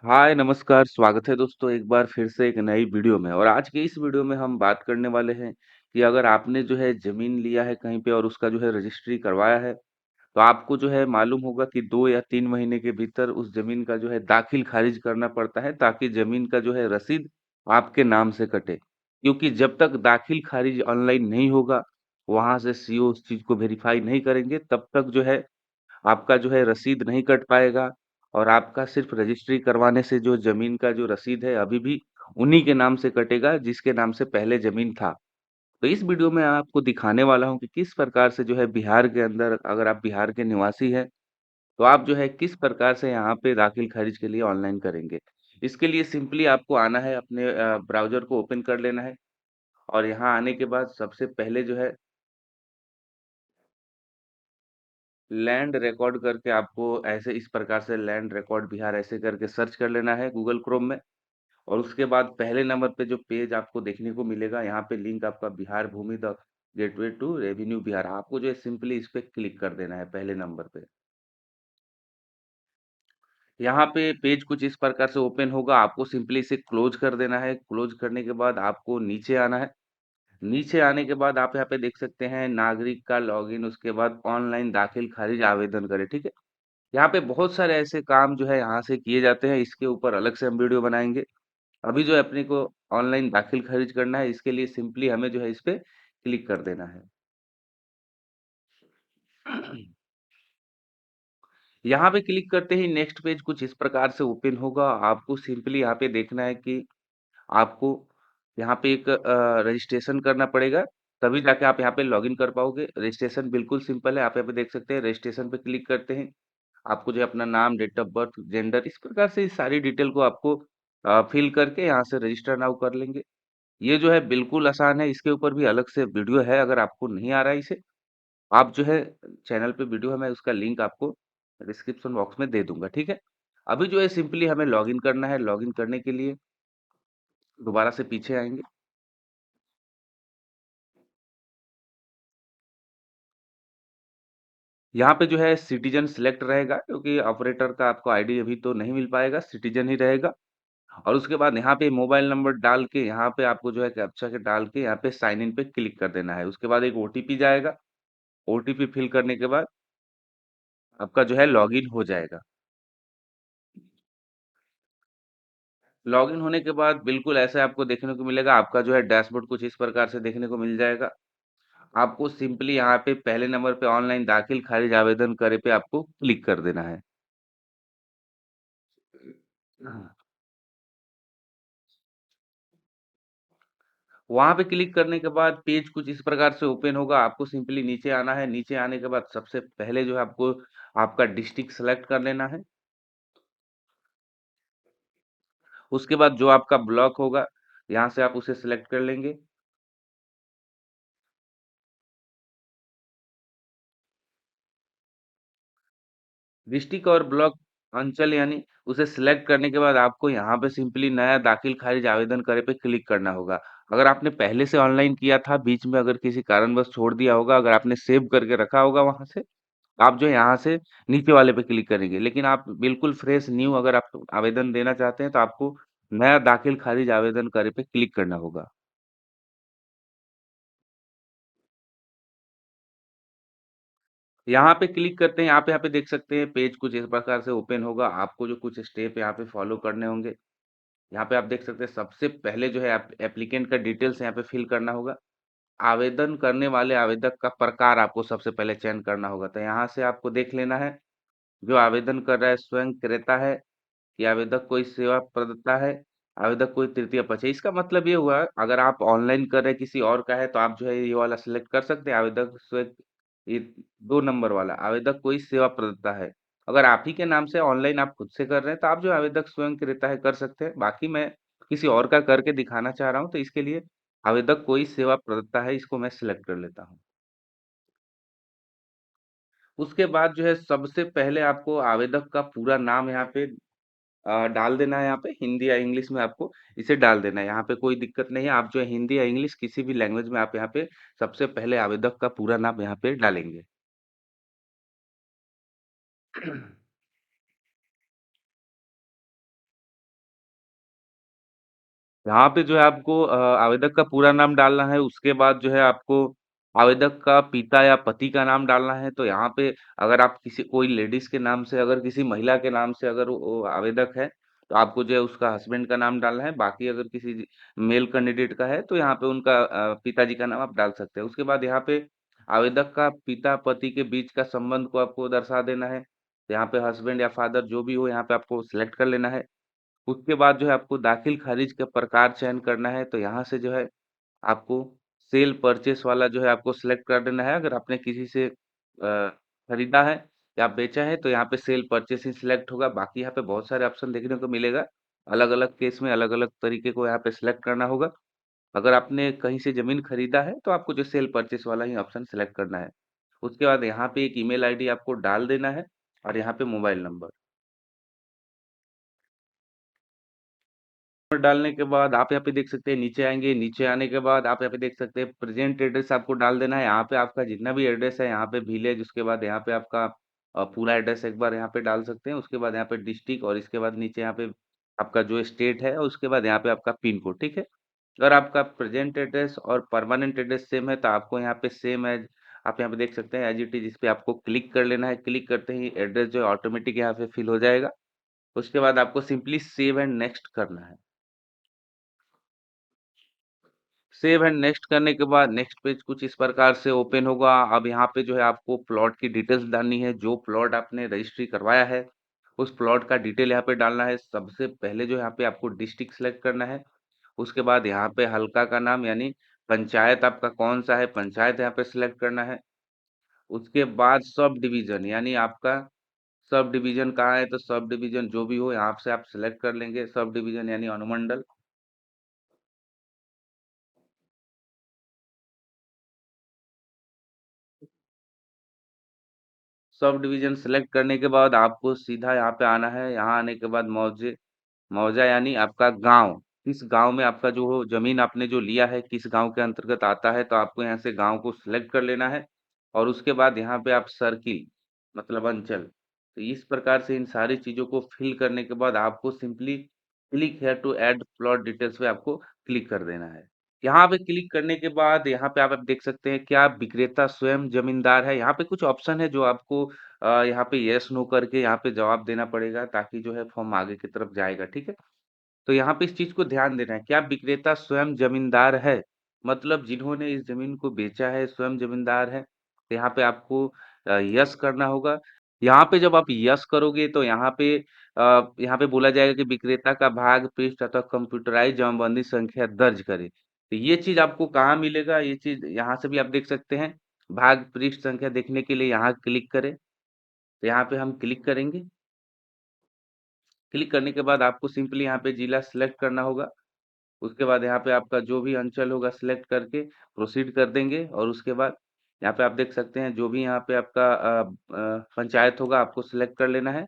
हाय नमस्कार स्वागत है दोस्तों एक बार फिर से एक नई वीडियो में। और आज की इस वीडियो में हम बात करने वाले हैं कि अगर आपने जो है जमीन लिया है कहीं पे और उसका जो है रजिस्ट्री करवाया है, तो आपको जो है मालूम होगा कि 2 या 3 महीने के भीतर उस जमीन का जो है दाखिल खारिज करना पड़ता है, ताकि जमीन का जो है रसीद आपके नाम से कटे। क्योंकि जब तक दाखिल खारिज ऑनलाइन नहीं होगा, वहां से सीओ उस चीज को वेरीफाई नहीं करेंगे, तब तक जो है आपका जो है रसीद नहीं कट पाएगा। और आपका सिर्फ रजिस्ट्री करवाने से जो जमीन का जो रसीद है अभी भी उन्हीं के नाम से कटेगा जिसके नाम से पहले जमीन था। तो इस वीडियो में आपको दिखाने वाला हूँ कि किस प्रकार से जो है बिहार के अंदर, अगर आप बिहार के निवासी हैं, तो आप जो है किस प्रकार से यहाँ पे दाखिल खारिज के लिए ऑनलाइन करेंगे। इसके लिए सिंपली आपको आना है, अपने ब्राउजर को ओपन कर लेना है। और यहाँ आने के बाद सबसे पहले जो है लैंड रिकॉर्ड करके आपको ऐसे इस प्रकार से लैंड रिकॉर्ड बिहार ऐसे करके सर्च कर लेना है गूगल क्रोम में। और उसके बाद पहले नंबर पे जो पेज आपको देखने को मिलेगा, यहाँ पे लिंक आपका Bihar Bhumi the gateway to revenue Bihar, आपको जो है सिंपली इस पे क्लिक कर देना है पहले नंबर पे। यहाँ पे पेज कुछ इस प्रकार से ओपन होगा, आपको सिंपली इसे क्लोज कर देना है। क्लोज करने के बाद आपको नीचे आना है। नीचे आने के बाद आप यहाँ पे देख सकते हैं नागरिक का लॉगिन, उसके बाद ऑनलाइन दाखिल खारिज आवेदन करें, ठीक है। यहाँ पे बहुत सारे ऐसे काम जो है यहाँ से किए जाते हैं, इसके ऊपर अलग से हम वीडियो बनाएंगे। अभी जो है अपने को ऑनलाइन दाखिल खारिज करना है, इसके लिए सिंपली हमें जो है इस पे क्लिक कर देना है। यहाँ पे क्लिक करते ही नेक्स्ट पेज कुछ इस प्रकार से ओपन होगा। आपको सिंपली यहाँ पे देखना है कि आपको यहाँ पे एक रजिस्ट्रेशन करना पड़ेगा, तभी जाके आप यहाँ पे लॉगिन कर पाओगे। रजिस्ट्रेशन बिल्कुल सिंपल है, आप यहाँ पे देख सकते हैं। रजिस्ट्रेशन पे क्लिक करते हैं, आपको जो है अपना नाम, डेट ऑफ बर्थ, जेंडर, इस प्रकार से इस सारी डिटेल को आपको फिल करके यहाँ से रजिस्टर नाउ कर लेंगे। ये जो है बिल्कुल आसान है, इसके ऊपर भी अलग से वीडियो है। अगर आपको नहीं आ रहा है इसे, आप जो है चैनल पे वीडियो है, मैं उसका लिंक आपको डिस्क्रिप्शन बॉक्स में दे दूंगा, ठीक है। अभी जो है सिंपली हमें लॉगिन करना है। लॉगिन करने के लिए दोबारा से पीछे आएंगे। यहाँ पे जो है सिटीजन सिलेक्ट रहेगा, क्योंकि ऑपरेटर का आपको आईडी अभी तो नहीं मिल पाएगा, सिटीजन ही रहेगा। और उसके बाद यहाँ पे मोबाइल नंबर डाल के, यहाँ पे आपको जो है कैप्चा के डाल के यहाँ पे साइन इन पे क्लिक कर देना है। उसके बाद एक ओटीपी जाएगा। ओटीपी फिल करने के बाद आपका जो है लॉगिन हो जाएगा। लॉगिन होने के बाद बिल्कुल ऐसे आपको देखने को मिलेगा। आपका जो है डैशबोर्ड कुछ इस प्रकार से देखने को मिल जाएगा। आपको सिंपली यहाँ पे पहले नंबर पे ऑनलाइन दाखिल खारिज आवेदन करे पे आपको क्लिक कर देना है। वहां पे क्लिक करने के बाद पेज कुछ इस प्रकार से ओपन होगा। आपको सिंपली नीचे आना है। नीचे आने के बाद सबसे पहले जो है आपको आपका डिस्ट्रिक्ट सेलेक्ट कर लेना है। उसके बाद जो आपका ब्लॉक होगा, यहाँ से आप उसे सिलेक्ट कर लेंगे। डिस्ट्रिक्ट और ब्लॉक, अंचल यानी, उसे सिलेक्ट करने के बाद आपको यहाँ पे सिंपली नया दाखिल खारिज आवेदन करे पे क्लिक करना होगा। अगर आपने पहले से ऑनलाइन किया था, बीच में अगर किसी कारणवश छोड़ दिया होगा, अगर आपने सेव करके रखा होगा वहां से, आप जो है यहाँ से नीचे वाले पे क्लिक करेंगे। लेकिन आप बिल्कुल फ्रेश न्यू अगर आप आवेदन देना चाहते हैं, तो आपको नया दाखिल खारिज आवेदन करे पे क्लिक करना होगा। यहाँ पे क्लिक करते हैं, आप यहाँ पे देख सकते हैं पेज कुछ इस प्रकार से ओपन होगा। आपको जो कुछ स्टेप यहाँ पे फॉलो करने होंगे। यहाँ पे आप देख सकते हैं सबसे पहले जो है एप्लीकेंट का डिटेल्स यहाँ पे फिल करना होगा। आवेदन करने वाले आवेदक का प्रकार आपको सबसे पहले चयन करना होगा। तो यहाँ से आपको देख लेना है, जो आवेदन कर रहा है स्वयं क्रेता है, कि आवेदक कोई सेवा प्रदाता है, आवेदक कोई तृतीय पक्ष है। इसका मतलब ये हुआ, अगर आप ऑनलाइन कर रहे हैं किसी और का है, तो आप जो है ये वाला सिलेक्ट कर सकते हैं, आवेदक स्वयं। ये 2 नंबर वाला आवेदक कोई सेवा प्रदाता है। अगर आप ही के नाम से ऑनलाइन आप खुद से कर रहे हैं, तो आप जो आवेदक स्वयं क्रेता है कर सकते हैं। बाकी मैं किसी और का करके दिखाना चाह रहा हूँ, तो इसके लिए आवेदक कोई सेवा प्रदाता है, इसको मैं सिलेक्ट कर लेता हूँ। उसके बाद जो है सबसे पहले आपको आवेदक का पूरा नाम यहाँ पे डाल देना है। यहाँ पे हिंदी या इंग्लिश में आपको इसे डाल देना है। यहाँ पे कोई दिक्कत नहीं है, आप जो है हिंदी या इंग्लिश किसी भी लैंग्वेज में आप यहाँ पे सबसे पहले आवेदक का पूरा नाम यहाँ पे डालेंगे। यहाँ पे जो है आपको आवेदक का पूरा नाम डालना है। उसके बाद जो है आपको आवेदक का पिता या पति का नाम डालना है। तो यहाँ पे अगर आप किसी कोई लेडीज के नाम से, अगर किसी महिला के नाम से अगर वो आवेदक है, तो आपको जो है उसका हस्बैंड का नाम डालना है। बाकी अगर किसी मेल कैंडिडेट का है तो यहाँ पे उनका पिताजी का नाम आप डाल सकते हैं। उसके बाद यहाँ पे आवेदक का पिता पति के बीच का संबंध को आपको दर्शा देना है। तो यहाँ पे हस्बैंड या फादर जो भी हो यहाँ पे आपको सिलेक्ट कर लेना है। उसके बाद जो है आपको दाखिल खारिज का प्रकार चयन करना है। तो यहाँ से जो है आपको सेल परचेस वाला जो है आपको सिलेक्ट कर देना है। अगर आपने किसी से खरीदा है या बेचा है तो यहाँ पे सेल परचेस ही सिलेक्ट होगा। बाकी यहाँ पे बहुत सारे ऑप्शन देखने को मिलेगा। अलग अलग केस में अलग अलग तरीके को यहाँ पे सिलेक्ट करना होगा। अगर आपने कहीं से जमीन खरीदा है तो आपको जो सेल परचेस वाला ही ऑप्शन सिलेक्ट करना है। उसके बाद यहाँ पे एक ईमेल आईडी आपको डाल देना है और यहाँ पे मोबाइल नंबर डालने के बाद आप यहाँ पे देख सकते हैं, नीचे आएंगे। नीचे आने के बाद आप यहाँ पे देख सकते हैं प्रेजेंट एड्रेस आपको डाल देना है। यहाँ पे आपका जितना भी एड्रेस है, यहाँ पे विलेज, उसके बाद यहाँ पे आपका पूरा एड्रेस एक बार यहाँ पे डाल सकते हैं। उसके बाद यहाँ पे डिस्ट्रिक्ट और इसके बाद नीचे यहाँ पे आपका जो स्टेट है, और उसके बाद यहाँ पे आपका पिन कोड। ठीक है। अगर आपका प्रेजेंट एड्रेस और परमानेंट एड्रेस सेम है तो आपको यहाँ पे सेम एज, आप यहाँ पे देख सकते हैं एज इट इज, इस पे आपको क्लिक कर लेना है। क्लिक करते ही एड्रेस जो है ऑटोमेटिक यहाँ पे फिल हो जाएगा। उसके बाद आपको सिंपली सेव एंड नेक्स्ट करना है। सेव एंड नेक्स्ट करने के बाद नेक्स्ट पेज कुछ इस प्रकार से ओपन होगा। अब यहाँ पे जो है आपको प्लॉट की डिटेल्स डालनी है। जो प्लॉट आपने रजिस्ट्री करवाया है उस प्लॉट का डिटेल यहाँ पे डालना है। सबसे पहले जो यहाँ पे आपको डिस्ट्रिक्ट सेलेक्ट करना है। उसके बाद यहाँ पे हल्का का नाम यानी पंचायत आपका कौन सा है, पंचायत यहाँ पे सिलेक्ट करना है। उसके बाद सब डिवीजन यानी आपका सब डिवीजन कहाँ है, तो सब डिवीजन जो भी हो यहाँ से आप सिलेक्ट कर लेंगे। सब डिवीजन यानी अनुमंडल। सब डिवीजन सेलेक्ट करने के बाद आपको सीधा यहाँ पे आना है। यहाँ आने के बाद मौजे, मौजा यानी आपका गांव, किस गांव में आपका जो हो जमीन आपने जो लिया है किस गांव के अंतर्गत आता है, तो आपको यहाँ से गांव को सिलेक्ट कर लेना है। और उसके बाद यहाँ पे आप सर्किल मतलब अंचल, तो इस प्रकार से इन सारी चीजों को फिल करने के बाद आपको simply click here to add plot details पे आपको क्लिक कर देना है। यहाँ पे क्लिक करने के बाद यहाँ पे आप देख सकते हैं क्या विक्रेता स्वयं जमींदार है। यहाँ पे कुछ ऑप्शन है जो आपको यहाँ पे यस नो करके यहाँ पे जवाब देना पड़ेगा, ताकि जो है फॉर्म आगे की तरफ जाएगा। ठीक है। तो यहाँ पे इस चीज को ध्यान देना है, क्या विक्रेता स्वयं जमींदार है, मतलब जिन्होंने इस जमीन को बेचा है स्वयं जमींदार है। तो यहाँ पे आपको यस करना होगा। यहाँ पे जब आप यस करोगे तो यहाँ पे बोला जाएगा कि विक्रेता का भाग पृष्ठ अथवा कंप्यूटराइज जमाबंदी संख्या दर्ज करे। तो ये चीज आपको कहाँ मिलेगा, ये चीज यहाँ से भी आप देख सकते हैं। भाग पृष्ठ संख्या देखने के लिए यहाँ क्लिक करें। तो यहाँ पे हम क्लिक करेंगे। क्लिक करने के बाद आपको सिंपली यहाँ पे जिला सिलेक्ट करना होगा। उसके बाद यहाँ पे आपका जो भी अंचल होगा सिलेक्ट करके प्रोसीड कर देंगे। और उसके बाद यहाँ पे आप देख सकते हैं जो भी यहाँ पे आपका पंचायत होगा आपको सिलेक्ट कर लेना है।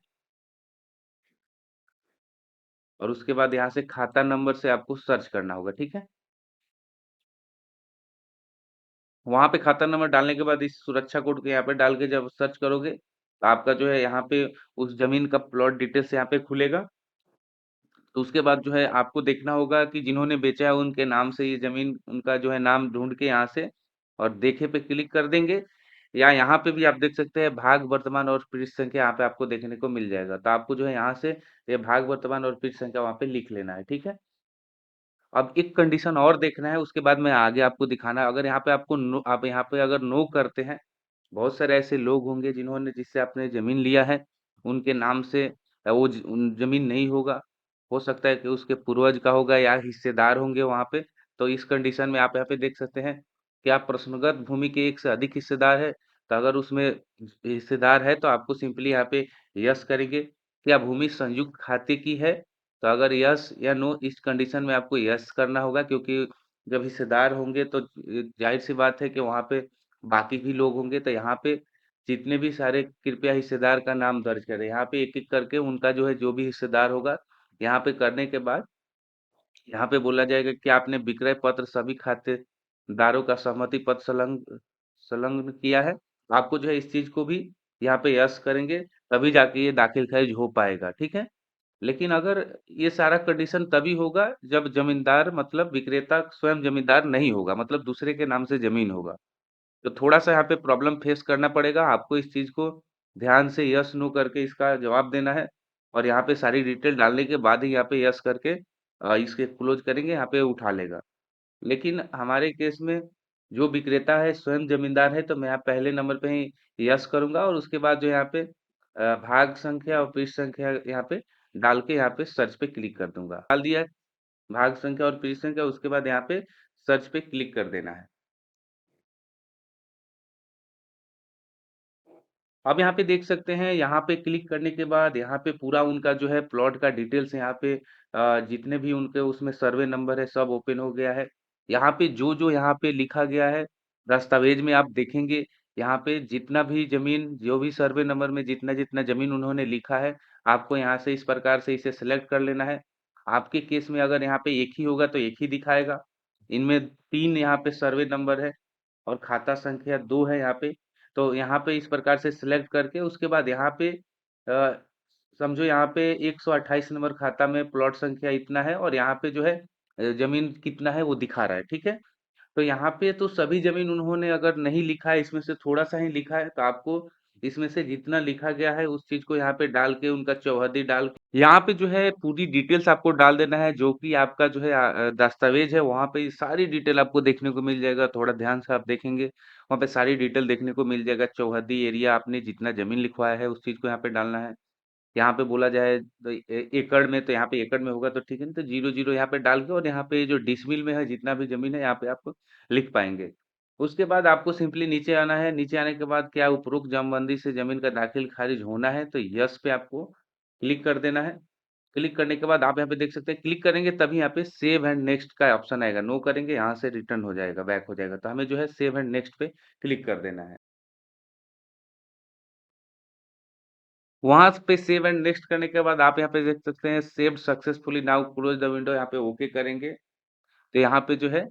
और उसके बाद यहाँ से खाता नंबर से आपको सर्च करना होगा। ठीक है। वहां पे खाता नंबर डालने के बाद इस सुरक्षा कोड को यहाँ पे डाल के जब सर्च करोगे तो आपका जो है यहाँ पे उस जमीन का प्लॉट डिटेल्स यहाँ पे खुलेगा। तो उसके बाद जो है आपको देखना होगा कि जिन्होंने बेचा है उनके नाम से ये जमीन, उनका जो है नाम ढूंढ के यहाँ से और देखे पे क्लिक कर देंगे। या यहाँ पे भी आप देख सकते हैं भाग वर्तमान और पृष्ठ संख्या यहाँ पे आपको देखने को मिल जाएगा। तो आपको जो है यहाँ से ये भाग वर्तमान और पृष्ठ संख्या वहाँ पे लिख लेना है। ठीक है। अब एक कंडीशन और देखना है, उसके बाद मैं आगे आपको दिखाना है। अगर यहाँ पे आपको नो, आप यहाँ पे अगर नो करते हैं, बहुत सारे ऐसे लोग होंगे जिन्होंने जिससे आपने जमीन लिया है उनके नाम से जमीन नहीं होगा। हो सकता है कि उसके पूर्वज का होगा या हिस्सेदार होंगे वहां पे। तो इस कंडीशन में आप यहाँ पे देख सकते हैं कि आप प्रश्नगत भूमि के एक से अधिक हिस्सेदार है। तो अगर उसमें हिस्सेदार है तो आपको सिंपली यहाँ पे यस करेंगे। क्या भूमि संयुक्त खाते की है, तो अगर यस या नो इस कंडीशन में आपको यस करना होगा, क्योंकि जब हिस्सेदार होंगे तो जाहिर सी बात है कि वहां पे बाकी भी लोग होंगे। तो यहाँ पे जितने भी सारे कृपया हिस्सेदार का नाम दर्ज करें। यहाँ पे एक एक करके उनका जो है जो भी हिस्सेदार होगा यहाँ पे करने के बाद यहाँ पे बोला जाएगा कि आपने विक्रय पत्र सभी खातेदारों का सहमति पत्र संलग्न संलग्न किया है। आपको जो है इस चीज को भी यहाँ पे यस करेंगे। तभी जाके ये दाखिल खारिज हो पाएगा, ठीक है? लेकिन अगर ये सारा कंडीशन तभी होगा जब ज़मींदार मतलब विक्रेता स्वयं ज़मींदार नहीं होगा, मतलब दूसरे के नाम से ज़मीन होगा। तो थोड़ा-सा यहाँ पे प्रॉब्लम फेस करना पड़ेगा, आपको इस चीज़ को ध्यान से यस, नो करके इसका जवाब देना है और यहाँ पे सारी डिटेल डालने के बाद ही यहाँ पे यस करके इसके क्लोज़ करेंगे, यहाँ पे उठा लेगा। लेकिन हमारे केस में जो विक्रेता है स्वयं ज़मींदार है, तो मैं यहाँ पहले नंबर पे ही यस करूँगा और उसके बाद जो यहाँ पे भाग संख्या और पृष्ठ संख्या यहाँ पे डाल के यहाँ पे सर्च पे क्लिक कर दूँगा। डाल दिया भाग संख्या और पृष्ठ संख्या, उसके बाद यहाँ पे सर्च पे क्लिक कर देना है। अब यहाँ पे देख सकते हैं, यहाँ पे क्लिक करने के बाद यहाँ पे पूरा उनका जो है प्लॉट का डिटेल्स यहाँ पे जितने भी उनके उसमें सर्वे नंबर है सब ओपन हो गया है। यहाँ पे जो यहाँ पे लिखा गया है दस्तावेज में आप देखेंगे, यहाँ पे जितना भी जमीन जो भी सर्वे नंबर में जितना जितना जमीन उन्होंने लिखा है, आपको यहाँ से इस प्रकार से इसे सेलेक्ट कर लेना है। आपके केस में अगर यहाँ पे एक ही होगा तो एक ही दिखाएगा। इनमें 3 यहाँ पे सर्वे नंबर है और खाता संख्या 2 है यहाँ पे। तो यहाँ पे इस प्रकार से सिलेक्ट करके उसके बाद यहाँ पे समझो यहाँ पे 128 नंबर खाता में प्लॉट संख्या इतना है और यहाँ पे जो है जमीन कितना है वो दिखा रहा है, ठीक है? तो यहाँ पे तो सभी जमीन उन्होंने अगर नहीं लिखा है, इसमें से थोड़ा सा ही लिखा है, तो आपको इसमें से जितना लिखा गया है उस चीज को यहाँ पे डाल के उनका चौहद्दी डाल के यहाँ पे जो है पूरी डिटेल्स आपको डाल देना है, जो कि आपका जो है दस्तावेज है वहाँ पे सारी डिटेल आपको देखने को मिल जाएगा। थोड़ा ध्यान से आप देखेंगे, वहाँ पे सारी डिटेल देखने को मिल जाएगा। चौहद्दी एरिया आपने जितना जमीन लिखवाया है उस चीज को यहाँ पे डालना है। यहाँ पे बोला जाए तो एकड़ में, तो यहाँ पे एकड़ में होगा तो ठीक है, नहीं तो 00 यहाँ पे डाल के और यहाँ पे जो डिसमिल में है जितना भी जमीन है यहाँ पे आप लिख पाएंगे। उसके बाद आपको सिंपली नीचे आना है। नीचे आने के बाद क्या उपरोक्त जमबंदी से जमीन का दाखिल खारिज होना है, तो यस पे आपको क्लिक कर देना है। क्लिक करने के बाद आप यहाँ पे देख सकते हैं, क्लिक करेंगे तभी यहाँ पे सेव एंड नेक्स्ट का ऑप्शन आएगा। नो करेंगे यहाँ से रिटर्न हो जाएगा, बैक हो जाएगा। तो हमें जो है सेव एंड नेक्स्ट पे क्लिक कर देना है। वहां पे सेव एंड नेक्स्ट करने के बाद आप यहाँ पे देख सकते हैं saved successfully, now close the window, यहाँ पे ओके करेंगे। तो यहाँ पे जो है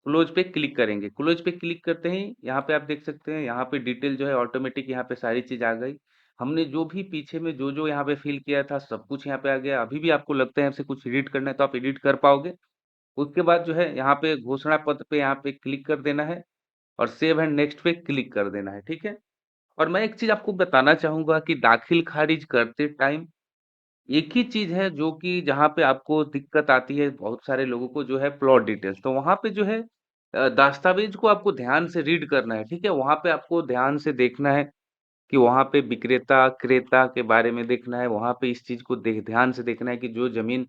क्लोज पे क्लिक करेंगे। क्लोज पे क्लिक करते ही यहाँ पे आप देख सकते हैं, यहाँ पे डिटेल जो है ऑटोमेटिक यहाँ पे सारी चीज आ गई। हमने जो भी पीछे में जो जो यहाँ पे फिल किया था सब कुछ यहाँ पे आ गया। अभी भी आपको लगता है आपसे कुछ एडिट करना है तो आप एडिट कर पाओगे। उसके बाद जो है यहाँ पे घोषणा पत्र पे यहाँ पे क्लिक कर देना है और सेव एंड नेक्स्ट पे क्लिक कर देना है, ठीक है? और मैं एक चीज आपको बताना चाहूंगा कि दाखिल खारिज करते टाइम एक ही चीज है जो कि जहाँ पे आपको दिक्कत आती है बहुत सारे लोगों को, जो है प्लॉट डिटेल्स। तो वहां पे जो है दस्तावेज को आपको ध्यान से रीड करना है, ठीक है? वहां पे आपको ध्यान से देखना है कि वहां पे विक्रेता क्रेता के बारे में देखना है। वहां पे इस चीज को ध्यान से देखना है कि जो जमीन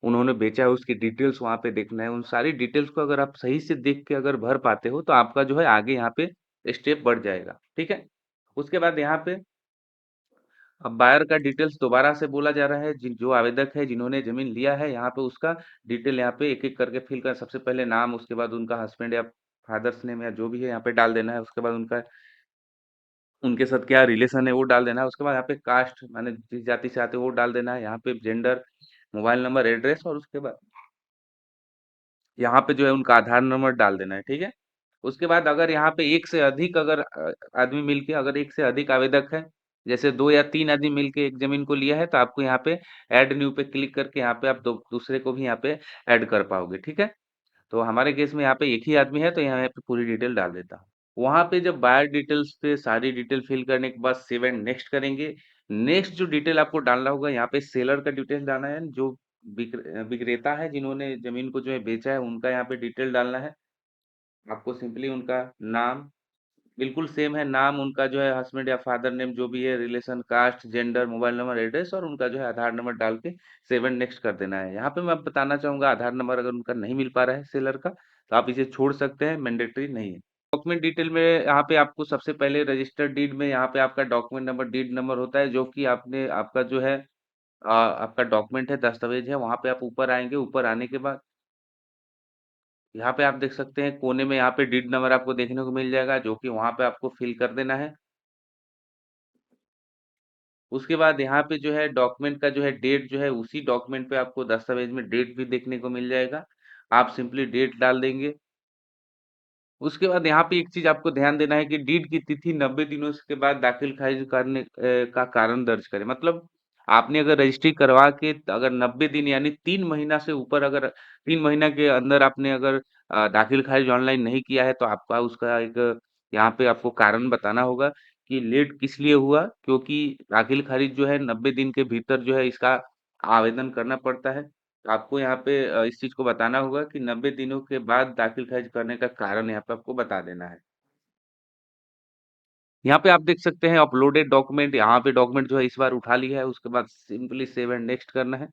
उन्होंने बेचा है उसकी डिटेल्स वहां पे देखना है। उन सारी डिटेल्स को अगर आप सही से देख के अगर भर पाते हो तो आपका जो है आगे यहाँ पे स्टेप बढ़ जाएगा, ठीक है? उसके बाद यहाँ पे अब बायर का डिटेल्स दोबारा से बोला जा रहा है। जिन जो आवेदक है जिन्होंने जमीन लिया है यहाँ पे उसका डिटेल यहाँ पे एक एक करके फिल कर, सबसे पहले नाम, उसके बाद उनका हस्बैंड या फादर्स नेम या जो भी है यहाँ पे डाल देना है। उसके बाद उनका उनके साथ क्या रिलेशन है वो डाल देना है। उसके बाद यहाँ पे कास्ट माने जिस जाति से आते हो वो डाल देना है। यहाँ पे जेंडर, मोबाइल नंबर, एड्रेस और उसके बाद यहाँ पे जो है उनका आधार नंबर डाल देना है, ठीक है? उसके बाद अगर यहाँ पे एक से अधिक अगर आदमी मिलके अगर एक से अधिक आवेदक है, जैसे 2 या 3 आदमी मिलके एक जमीन को लिया है, तो आपको यहाँ पे ऐड न्यू पे क्लिक करके यहाँ पे आप दूसरे को भी यहाँ पे ऐड कर पाओगे, ठीक है? तो हमारे केस में यहाँ पे एक ही आदमी है तो यहाँ पे पूरी डिटेल डाल देता हूँ। वहां पे जब बायर डिटेल्स पे सारी डिटेल फिल करने के बाद सेव एंड नेक्स्ट करेंगे। नेक्स्ट जो डिटेल आपको डालना होगा यहाँ पे सेलर का डिटेल डालना है, जो विक्रेता है जिन्होंने जमीन को जो है बेचा है उनका यहाँ पे डिटेल डालना है। आपको सिंपली उनका नाम बिल्कुल सेम है, नाम उनका जो है हस्बैंड या फादर नेम जो भी है, relation, caste, gender, mobile number, address और उनका जो है आधार नंबर डाल के सेव एंड नेक्स्ट कर देना है। यहाँ पे मैं बताना चाहूंगा आधार नंबर अगर उनका नहीं मिल पा रहा है सेलर का तो आप इसे छोड़ सकते हैं, मैंडेटरी नहीं है। डॉक्यूमेंट डिटेल में यहाँ पे आपको सबसे पहले रजिस्टर्ड डीड में यहाँ पे आपका डॉक्यूमेंट नंबर, डीड नंबर होता है, जो कि आपने आपका जो है आपका डॉक्यूमेंट है, दस्तावेज है। वहां पे आप ऊपर आएंगे, ऊपर आने के बाद यहाँ पे आप देख सकते हैं कोने में यहाँ पे डीड नंबर आपको देखने को मिल जाएगा, जो कि वहां पे आपको फिल कर देना है। उसके बाद यहाँ पे जो है डॉक्यूमेंट का जो है डेट जो है उसी डॉक्यूमेंट पे आपको दस्तावेज में डेट भी देखने को मिल जाएगा। आप सिंपली डेट डाल देंगे। उसके बाद यहाँ पे एक चीज़ आपको ध्यान देना है कि डीड की तिथि 90 दिनों के बाद दाखिल खारिज करने का कारण दर्ज करें। मतलब आपने अगर रजिस्ट्री करवा के अगर 90 दिन यानी 3 महीना से ऊपर अगर 3 महीना के अंदर आपने अगर दाखिल खारिज ऑनलाइन नहीं किया है तो आपका उसका एक यहाँ पे आपको कारण बताना होगा कि लेट किस लिए हुआ, क्योंकि दाखिल खारिज जो है 90 दिन के भीतर जो है इसका आवेदन करना पड़ता है। तो आपको यहाँ पे इस चीज़ को बताना होगा कि 90 दिनों के बाद दाखिल खारिज करने का कारण यहाँ पे आपको बता देना है। यहाँ पे आप देख सकते हैं अपलोडेड डॉक्यूमेंट, यहाँ पे डॉक्यूमेंट जो है इस बार उठा लिया है, उसके बाद सिंपली सेव एंड नेक्स्ट करना है।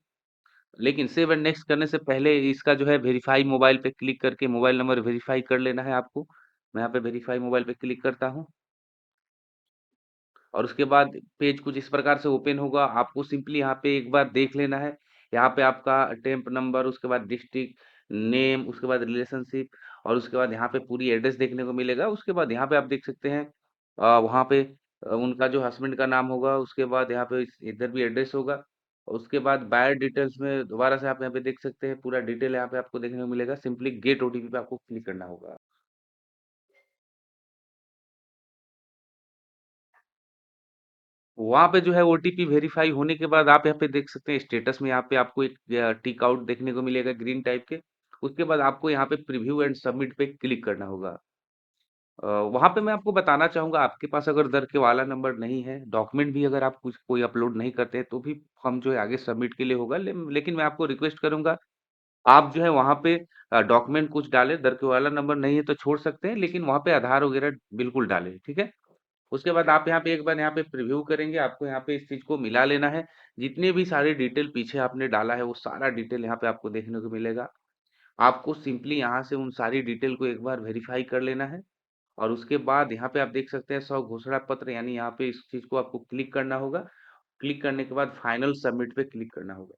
लेकिन सेव एंड नेक्स्ट करने से पहले इसका जो है वेरीफाई मोबाइल पे क्लिक करके मोबाइल नंबर वेरीफाई कर लेना है आपको। मैं यहाँ पे वेरीफाई मोबाइल पे क्लिक करता हूँ। और उसके बाद पेज कुछ इस प्रकार से ओपन होगा। आपको सिंपली यहाँ पे एक बार देख लेना है। यहाँ पे आपका टेम्प नंबर, उसके बाद डिस्ट्रिक्ट नेम, उसके बाद रिलेशनशिप और उसके बाद यहाँ पे पूरी एड्रेस देखने को मिलेगा। उसके बाद यहाँ पे आप देख सकते हैं वहाँ पे उनका जो हस्बैंड का नाम होगा, उसके बाद यहाँ पे इधर भी एड्रेस होगा। और उसके बाद बायर डिटेल्स में दोबारा से आप यहाँ पे देख सकते हैं पूरा डिटेल यहाँ पे आपको देखने को मिलेगा। सिंपली गेट ओटीपी पे आपको क्लिक करना होगा। वहाँ पे जो है ओटीपी वेरीफाई होने के बाद आप यहाँ पे देख सकते हैं स्टेटस में यहाँ पे आपको एक टिक आउट देखने को मिलेगा ग्रीन टाइप के। उसके बाद आपको यहाँ पे प्रीव्यू एंड सबमिट पे क्लिक करना होगा। वहाँ पे मैं आपको बताना चाहूँगा, आपके पास अगर दर के वाला नंबर नहीं है, डॉक्यूमेंट भी अगर आप कुछ कोई अपलोड नहीं करते हैं तो भी हम जो है आगे सबमिट के लिए होगा। लेकिन मैं आपको रिक्वेस्ट करूँगा, आप जो है वहाँ पे डॉक्यूमेंट कुछ डालें, दर के वाला नंबर नहीं है तो छोड़ सकते हैं, लेकिन वहाँ पे आधार वगैरह बिल्कुल डालें, ठीक है? उसके बाद आप यहाँ पे एक बार यहाँ पे प्रीव्यू करेंगे, आपको यहाँ पे इस चीज़ को मिला लेना है। जितने भी सारे डिटेल पीछे आपने डाला है, वो सारा डिटेल यहाँ पे आपको देखने को मिलेगा। आपको सिंपली यहाँ से उन सारी डिटेल को एक बार वेरीफाई कर लेना है और उसके बाद यहाँ पे आप देख सकते हैं स्वघोषणा पत्र, यानी यहाँ पे इस चीज़ को आपको क्लिक करना होगा। क्लिक करने के बाद फाइनल सबमिट पे क्लिक करना होगा।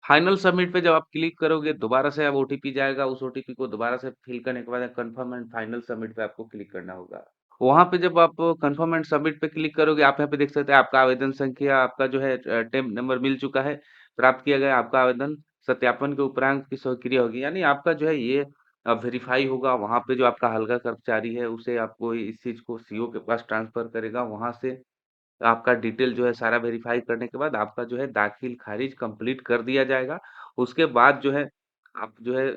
फाइनल सबमिट पे जब आप क्लिक करोगे, दोबारा से अब ओटीपी जाएगा, उस ओटीपी को दोबारा से फिल करने के बाद कंफर्म एंड फाइनल सबमिट पे आपको क्लिक करना होगा। वहाँ पे जब आप कंफर्म एंड सबमिट पे क्लिक करोगे, आप यहाँ पे देख सकते हैं आपका आवेदन संख्या, आपका जो है टेम्प नंबर मिल चुका है, प्राप्त किया गया आपका आवेदन, सत्यापन के उपरांत की स्वीकृति होगी, यानी आपका जो है ये वेरीफाई होगा। वहाँ पे जो आपका हल्का कर्मचारी है उसे आपको इस चीज़ को सीओ के पास ट्रांसफर करेगा। वहाँ से आपका डिटेल जो है सारा वेरीफाई करने के बाद आपका जो है दाखिल खारिज कंप्लीट कर दिया जाएगा। उसके बाद जो है आप जो है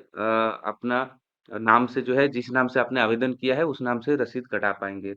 अपना नाम से जो है जिस नाम से आपने आवेदन किया है उस नाम से रसीद कटा पाएंगे।